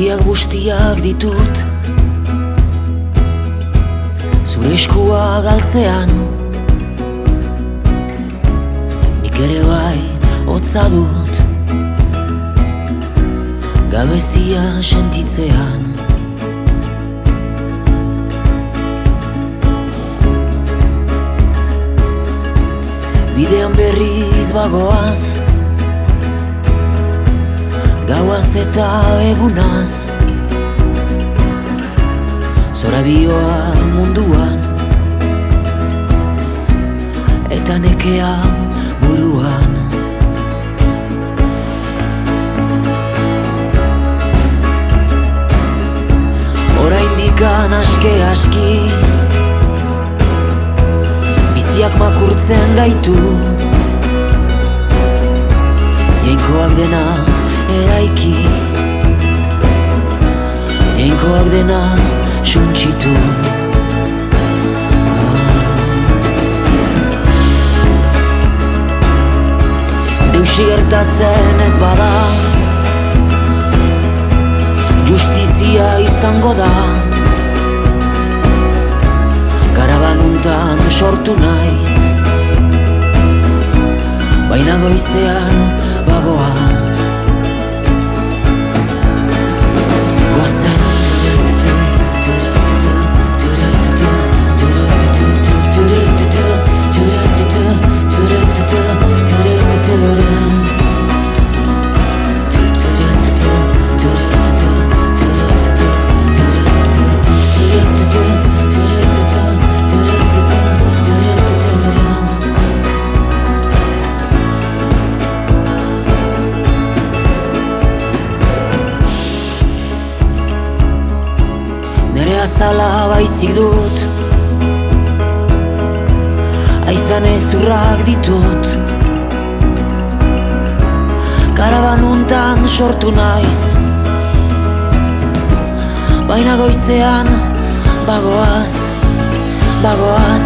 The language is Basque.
Argiak bustiak ditut zure eskua galtzean. Nik ere bai hotza dut gabezia sentitzean. Bidean berriz bagoaz, gauaz eta egunaz, zorabioa munduan eta nekea buruan. Oraindikan aske-aski biziak makurtzen gaitu, jainkoak dena eraiki, jainkoak dena suntsitu. Deusi gertatzen ez bada, justizia izango da. Karabanuntan sortu naiz, baina goizean bagoaz. Goazen nere azala baizik dut, aizan ezurrak ditut. Karabanuntan sortu naiz, baina goizean bagoaz, bagoaz.